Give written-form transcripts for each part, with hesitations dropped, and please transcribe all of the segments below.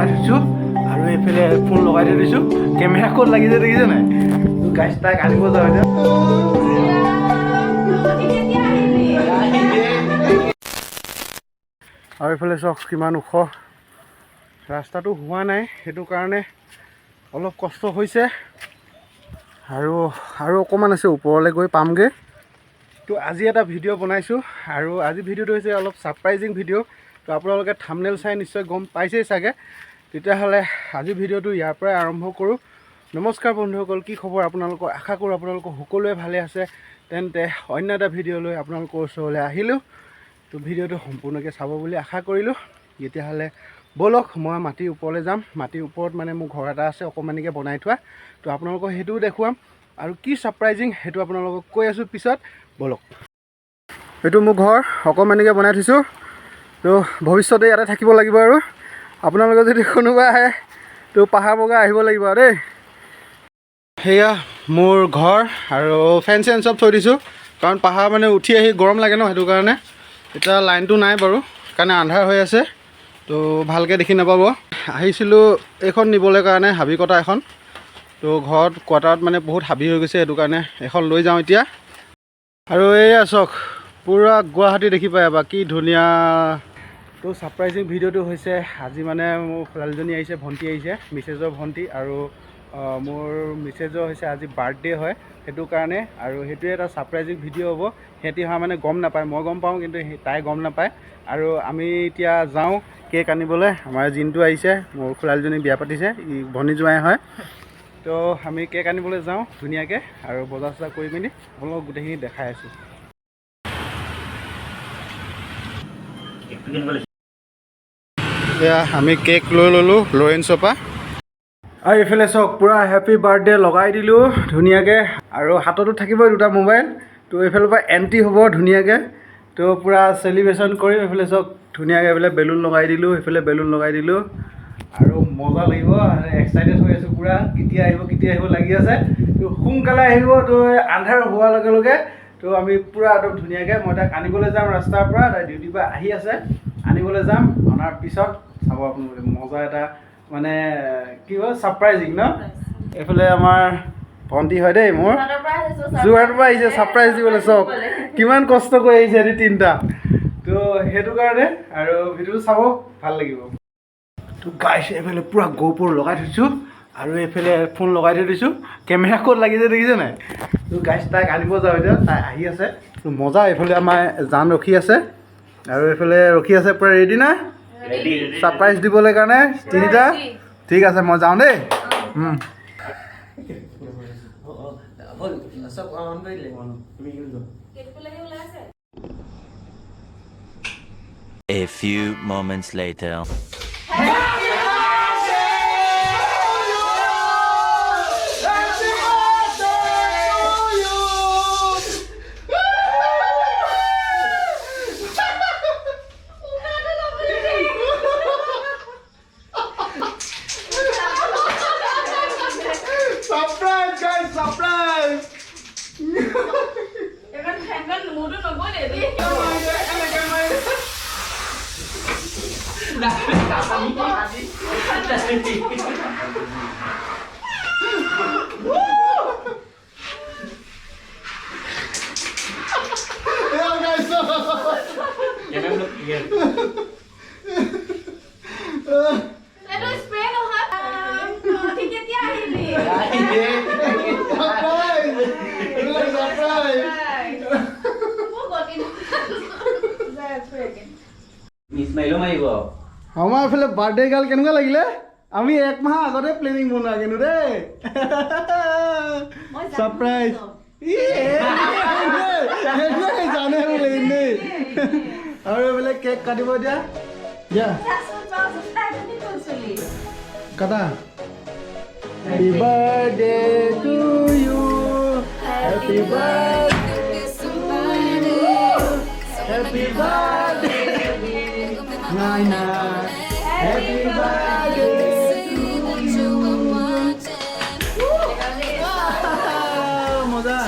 লগাই থৈছোঁ আৰু এইফালে হেডফোন লগাই থৈ দিছোঁ। কেমেৰা ক'ত লাগিছে দেখিছে নাই? গাইছ তাক আনিব যাওঁ এতিয়া। আৰু এইফালে চাওক কিমান ওখ, ৰাস্তাটো হোৱা নাই, সেইটো কাৰণে অলপ কষ্ট হৈছে আৰু অকণমান আছে, ওপৰলৈ গৈ পামগৈ। তো আজি এটা ভিডিঅ' বনাইছোঁ আৰু আজি ভিডিঅ'টো হৈছে অলপ ছাৰপ্ৰাইজিং ভিডিঅ'। তো আপোনালোকে থাম্বনেইল চাই নিশ্চয় গম পাইছেই চাগে। তেতিয়াহ'লে আজি ভিডিঅ'টো ইয়াৰ পৰাই আৰম্ভ কৰোঁ। নমস্কাৰ বন্ধুসকল, কি খবৰ আপোনালোকৰ? আশা কৰোঁ আপোনালোকৰ সকলোৱে ভালে আছে। তেন্তে অন্য এটা ভিডিঅ' লৈ আপোনালোকৰ ওচৰলৈ আহিলোঁ। তো ভিডিঅ'টো সম্পূৰ্ণকৈ চাব বুলি আশা কৰিলোঁ। তেতিয়াহ'লে ব'লক, মই মাটিৰ ওপৰলৈ যাম। মাটিৰ ওপৰত মানে মোৰ ঘৰ এটা আছে অকণমানিকৈ বনাই থোৱা। তো আপোনালোকক সেইটোও দেখুৱাম আৰু কি ছাৰপ্ৰাইজিং সেইটো আপোনালোকক কৈ আছোঁ পিছত। ব'লক, এইটো মোৰ ঘৰ অকণমানিকৈ বনাই থৈছোঁ। তো ভৱিষ্যতে ইয়াতে থাকিব লাগিব আৰু আপোনালোকে যদি কোনোবা আহে তো পাহাৰ বগা আহিব লাগিব আৰু দেই। সেয়া মোৰ ঘৰ আৰু ফেন চেন চব থৈ দিছোঁ, কাৰণ পাহাৰ মানে উঠি আহি গৰম লাগে ন, সেইটো কাৰণে। এতিয়া লাইনটো নাই বাৰু, কাৰণে আন্ধাৰ হৈ আছে, তো ভালকৈ দেখি নাপাব। আহিছিলোঁ এইখন নিবলৈ কাৰণে, হাবি কটা এখন। তো ঘৰত কোৱাৰ্টাৰত মানে বহুত হাবি হৈ গৈছে, সেইটো কাৰণে এখন লৈ যাওঁ এতিয়া। আৰু এইয়া চাওক, পূৰা গুৱাহাটী দেখি পায় বা কি ধুনীয়া। তো ছাৰপ্ৰাইজিং ভিডিঅ'টো হৈছে আজি মানে মোৰ ছোৱালীজনী আহিছে, ভণ্টি আহিছে, মিছেজৰ ভণ্টি। আৰু মোৰ মিছেজৰ হৈছে আজি বাৰ্থডে হয়, সেইটো কাৰণে। আৰু সেইটোৱে এটা ছাৰপ্ৰাইজিং ভিডিঅ' হ'ব। সিহঁতি অহা মানে গম নাপায়, মই গম পাওঁ কিন্তু তাই গম নাপায়। আৰু আমি এতিয়া যাওঁ কেক আনিবলৈ। আমাৰ জিনটো আহিছে, মোৰ ছোৱালীজনী বিয়া পাতিছে, ই ভনী জোৱাই হয়। তো আমি কেক আনিবলৈ যাওঁ ধুনীয়াকৈ, আৰু বজাৰ চজাৰ কৰি মেলি আপোনালোকক গোটেইখিনি দেখাই আছোঁ। এতিয়া আমি কেক লৈ ল'লোঁ লৰেঞ্চৰ পৰা। আৰু এইফালে চাওক, পূৰা হেপী বাৰ্থডে লগাই দিলোঁ ধুনীয়াকৈ, আৰু হাততো থাকিবই দুটা মোবাইল। তো এইফালৰ পৰা এণ্ট্ৰি হ'ব ধুনীয়াকৈ। তো পূৰা চেলিব্ৰেশ্যন কৰিম। এইফালে চাওক ধুনীয়াকৈ এইফালে বেলুন লগাই দিলোঁ, সেইফালে বেলুন লগাই দিলোঁ, আৰু মজা লাগিব। এক্সাইটেড হৈ আছোঁ পূৰা, কেতিয়া আহিব লাগি আছে। তো সোনকালে আহিব, তো আন্ধাৰ হোৱাৰ লগে লগে তো আমি পূৰা একদম ধুনীয়াকৈ, মই তাক আনিবলৈ যাম ৰাস্তাৰ পৰা, তাই ডিউটিৰ পৰা আহি আছে, আনিবলৈ যাম। অনাৰ পিছত চাব আপোনালোকে মজা এটা, মানে কি হয় ছাৰপ্ৰাইজিং ন। এইফালে আমাৰ ভণ্টি হয় দেই, মোৰ যোৰহাটৰ পৰা আহিছে ছাৰপ্ৰাইজ দিবলৈ। চাওক কিমান কষ্ট কৰি আহিছে সিহঁতি তিনিটা। তো সেইটো কাৰণে, আৰু ভিডিঅ'টো চাব ভাল লাগিব। তো গাইছ, এইফালে পূৰা GoPro লগাই থৈছোঁ আৰু এইফালে হেডফোন লগাই থৈ দিছোঁ। কেমেৰা ক'ত লাগিছে দেখিছে নাই? তো গাইছ তাইক আনিব যাওঁ এতিয়া, তাই আহি আছে। তো মজা, এইফালে আমাৰ জান ৰখি আছে, আৰু এইফালে ৰখি আছে পূৰা ৰেডি না ছাৰপ্ৰাইজ দিবলৈ কাৰণে তিনিটা। ঠিক আছে, মই যাওঁ দেই। A few moments later. Surprise guys, surprise! আমাৰ এইফালে বাৰ্থডে গাল কেনেকুৱা লাগিলে? আমি এক মাহ আগতে প্লেনিং বনোৱা কিন্তু দেই। ছাৰপ্ৰাইজ জানে বোলে দেই। আৰু এইফালে কেক কাটিব এতিয়া। কাটা। Happy birthday to you. Happy birthday to you. Happy birthday. Nana. Happy birthday to you. Moza.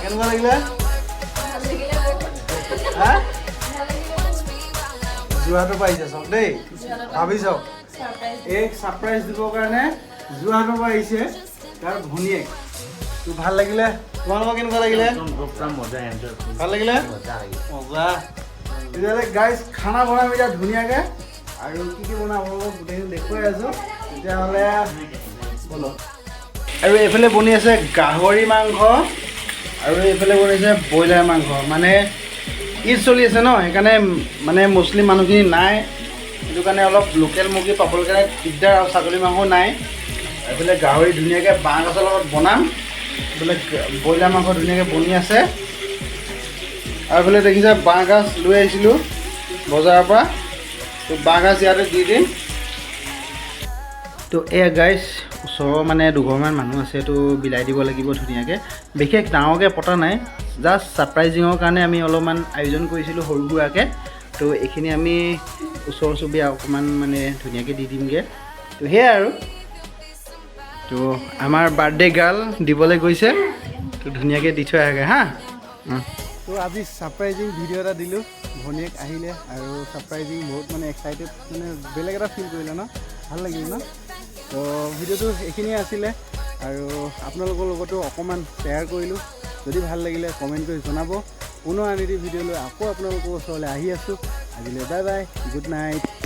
কেনেকুৱা লাগিলে যোৱাটো পাইছে চব দেই ভাবি চাওক এক ছাৰপ্ৰাইজ দিবৰ কাৰণে যোৱাটো পাইছে তাৰ ভনীয়েক তো ভাল লাগিলে তোমালোকৰ কেনেকুৱা লাগিলে ভাল লাগিলে মজা তেতিয়াহ'লে গাইজ খানা বনাম এতিয়া ধুনীয়াকৈ আৰু কি বনাব গোটেইখিনি দেখুৱাই আছোঁ তেতিয়াহ'লে বলো আৰু এইফালে বনি আছে গাহৰি মাংস আৰু এইফালে বনাইছে ব্ৰইলাৰ মাংস মানে ঈদ চলি আছে ন সেইকাৰণে মানে মুছলিম মানুহখিনি নাই সেইটো কাৰণে অলপ লোকেল মুৰ্গী পাবলৈ কাৰণে দিগদাৰ আৰু ছাগলী মাংস নাই এইফালে গাহৰি ধুনীয়াকৈ বাঁহ গাজৰ লগত বনাম এইফালে ব্ৰইলাৰ মাংস ধুনীয়াকৈ বনি আছে আৰু এইফালে দেখিছে বাঁহ গাজ লৈ আহিছিলোঁ বজাৰৰ পৰা তো বাঁহ গাজ ইয়াতে দি দিম তো এয়া গাইজ ওচৰৰ মানে দুঘৰমান মানুহ আছে তো বিলাই দিব লাগিব ধুনীয়াকৈ বিশেষ ডাঙৰকৈ পতা নাই জাষ্ট ছাৰপ্ৰাইজিঙৰ কাৰণে আমি অলপমান আয়োজন কৰিছিলোঁ সৰু সুৰাকৈ তো এইখিনি আমি ওচৰ চুবুৰীয়া অকণমান মানে ধুনীয়াকৈ দি দিমগৈ তো সেয়াই আৰু তো আমাৰ বাৰ্থডে গাৰ্ল দিবলৈ গৈছে তো ধুনীয়াকৈ দি থৈ আহেগৈ হা তো আজি ছাৰপ্ৰাইজিং ভিডিঅ' এটা দিলোঁ ভনীয়েক আহিলে আৰু ছাৰপ্ৰাইজিং বহুত মানে এক্সাইটেড মানে বেলেগ এটা ফিল কৰিলে ন ভাল লাগিল ন তো ভিডিঅ'টো এইখিনিয়ে আছিলে আৰু আপোনালোকৰ লগতো অকণমান শ্বেয়াৰ কৰিলোঁ যদি ভাল লাগিলে কমেণ্ট কৰি জনাব পুনৰ আন এটি ভিডিঅ' লৈ আকৌ আপোনালোকৰ ওচৰলৈ আহি আছোঁ আজিলৈ বাই বাই গুড নাইট